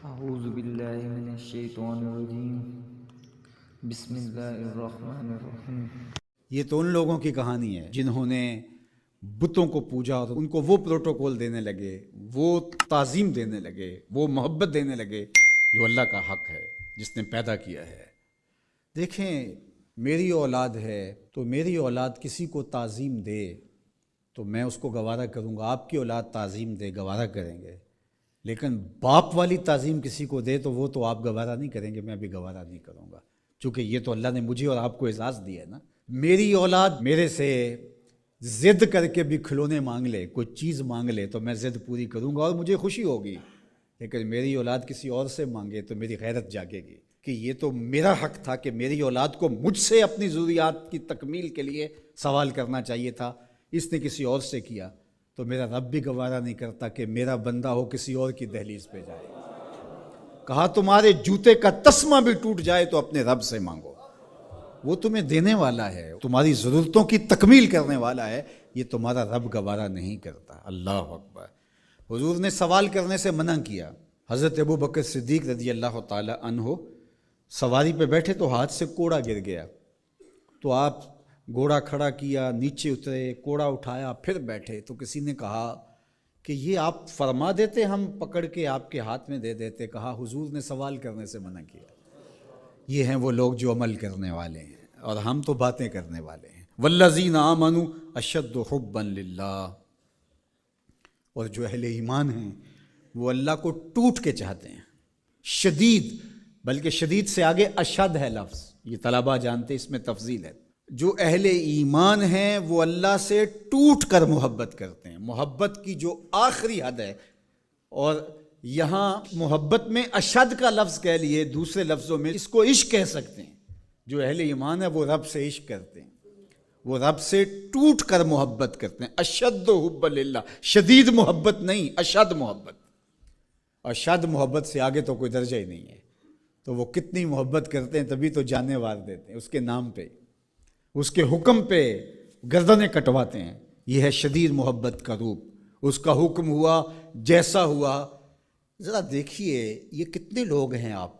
اعوذ باللہ من الشیطان الرجیم بسم اللہ الرحمن الرحیم۔ یہ تو ان لوگوں کی کہانی ہے جنہوں نے بتوں کو پوجا اور ان کو وہ پروٹوکول دینے لگے، وہ تعظیم دینے لگے، وہ محبت دینے لگے جو اللہ کا حق ہے، جس نے پیدا کیا ہے۔ دیکھیں، میری اولاد ہے تو میری اولاد کسی کو تعظیم دے تو میں اس کو گوارا کروں گا، آپ کی اولاد تعظیم دے گوارا کریں گے، لیکن باپ والی تعظیم کسی کو دے تو وہ تو آپ گوارا نہیں کریں گے، میں بھی گوارا نہیں کروں گا، چونکہ یہ تو اللہ نے مجھے اور آپ کو اعزاز دیا ہے نا۔ میری اولاد میرے سے ضد کر کے بھی کھلونے مانگ لے، کوئی چیز مانگ لے تو میں ضد پوری کروں گا اور مجھے خوشی ہوگی، لیکن میری اولاد کسی اور سے مانگے تو میری غیرت جاگے گی کہ یہ تو میرا حق تھا کہ میری اولاد کو مجھ سے اپنی ضروریات کی تکمیل کے لیے سوال کرنا چاہیے تھا، اس نے کسی اور سے کیا تو میرا رب بھی گوارا نہیں کرتا کہ میرا بندہ ہو کسی اور کی دہلیز پہ جائے۔ کہا تمہارے جوتے کا تسمہ بھی ٹوٹ جائے تو اپنے رب سے مانگو، وہ تمہیں دینے والا ہے، تمہاری ضرورتوں کی تکمیل کرنے والا ہے، یہ تمہارا رب گوارا نہیں کرتا۔ اللہ اکبر۔ حضور نے سوال کرنے سے منع کیا۔ حضرت ابو بکر صدیق رضی اللہ تعالی عنہ سواری پہ بیٹھے تو ہاتھ سے کوڑا گر گیا، تو آپ گھوڑا کھڑا کیا، نیچے اترے، کوڑا اٹھایا، پھر بیٹھے، تو کسی نے کہا کہ یہ آپ فرما دیتے، ہم پکڑ کے آپ کے ہاتھ میں دے دیتے۔ کہا حضور نے سوال کرنے سے منع کیا۔ یہ ہیں وہ لوگ جو عمل کرنے والے ہیں اور ہم تو باتیں کرنے والے ہیں۔ والذین آمنوا اشد حبا للہ، اور جو اہل ایمان ہیں وہ اللہ کو ٹوٹ کے چاہتے ہیں، شدید، بلکہ شدید سے آگے اشد ہے لفظ، یہ طلبہ جانتے، اس میں تفضیل ہے۔ جو اہل ایمان ہیں وہ اللہ سے ٹوٹ کر محبت کرتے ہیں، محبت کی جو آخری حد ہے، اور یہاں محبت میں اشد کا لفظ کہہ لیے، دوسرے لفظوں میں اس کو عشق کہہ سکتے ہیں۔ جو اہل ایمان ہے وہ رب سے عشق کرتے ہیں، وہ رب سے ٹوٹ کر محبت کرتے ہیں۔ اشد حب للہ، شدید محبت نہیں، اشد محبت۔ اشد محبت سے آگے تو کوئی درجہ ہی نہیں ہے، تو وہ کتنی محبت کرتے ہیں، تبھی تو جانیں وار دیتے ہیں، اس کے نام پہ، اس کے حکم پہ گردنیں کٹواتے ہیں۔ یہ ہے شدید محبت کا روپ۔ اس کا حکم ہوا جیسا ہوا۔ ذرا دیکھیے یہ کتنے لوگ ہیں، آپ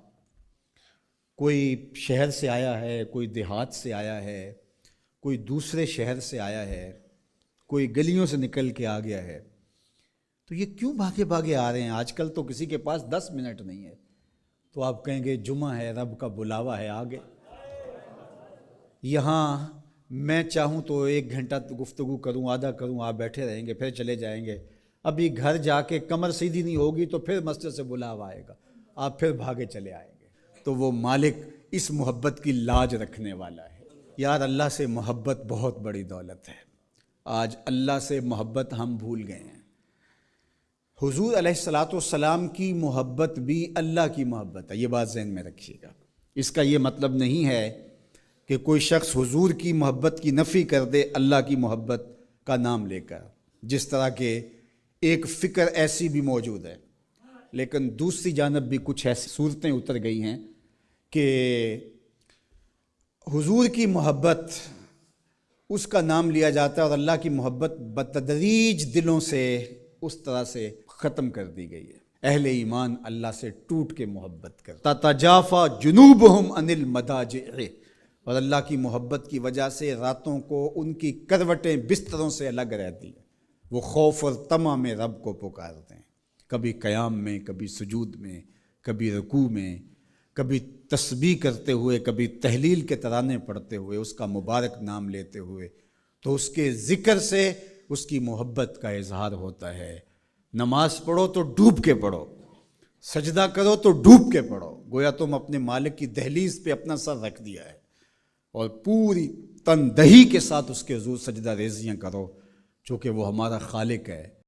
کوئی شہر سے آیا ہے، کوئی دیہات سے آیا ہے، کوئی دوسرے شہر سے آیا ہے، کوئی گلیوں سے نکل کے آ گیا ہے، تو یہ کیوں بھاگے بھاگے آ رہے ہیں؟ آج کل تو کسی کے پاس 10 منٹ نہیں ہے، تو آپ کہیں گے جمعہ ہے، رب کا بلاوا ہے، آگے یہاں میں چاہوں تو 1 گھنٹہ گفتگو کروں، آدھا کروں، آپ بیٹھے رہیں گے، پھر چلے جائیں گے۔ ابھی گھر جا کے کمر سیدھی نہیں ہوگی تو پھر مسجد سے بلاوا آئے گا، آپ پھر بھاگے چلے آئیں گے۔ تو وہ مالک اس محبت کی لاج رکھنے والا ہے۔ یار اللہ سے محبت بہت بڑی دولت ہے، آج اللہ سے محبت ہم بھول گئے ہیں۔ حضور علیہ السلام کی محبت بھی اللہ کی محبت ہے، یہ بات ذہن میں رکھیے گا۔ اس کا یہ مطلب نہیں ہے کہ کوئی شخص حضور کی محبت کی نفی کر دے اللہ کی محبت کا نام لے کر، جس طرح کہ ایک فکر ایسی بھی موجود ہے، لیکن دوسری جانب بھی کچھ ایسی صورتیں اتر گئی ہیں کہ حضور کی محبت اس کا نام لیا جاتا ہے اور اللہ کی محبت بتدریج دلوں سے اس طرح سے ختم کر دی گئی ہے۔ اہل ایمان اللہ سے ٹوٹ کے محبت کرتا، تتجافی جنوبہم عن المضاجع، اور اللہ کی محبت کی وجہ سے راتوں کو ان کی کروٹیں بستروں سے الگ رہتی ہیں، وہ خوف اور طمع میں رب کو پکارتے ہیں، کبھی قیام میں، کبھی سجود میں، کبھی رکوع میں، کبھی تسبیح کرتے ہوئے، کبھی تہلیل کے ترانے پڑھتے ہوئے، اس کا مبارک نام لیتے ہوئے، تو اس کے ذکر سے اس کی محبت کا اظہار ہوتا ہے۔ نماز پڑھو تو ڈوب کے پڑھو، سجدہ کرو تو ڈوب کے پڑھو، گویا تم اپنے مالک کی دہلیز پہ اپنا سر رکھ دیا ہے، اور پوری تندہی کے ساتھ اس کے حضور سجدہ ریزیاں کرو، چونکہ وہ ہمارا خالق ہے۔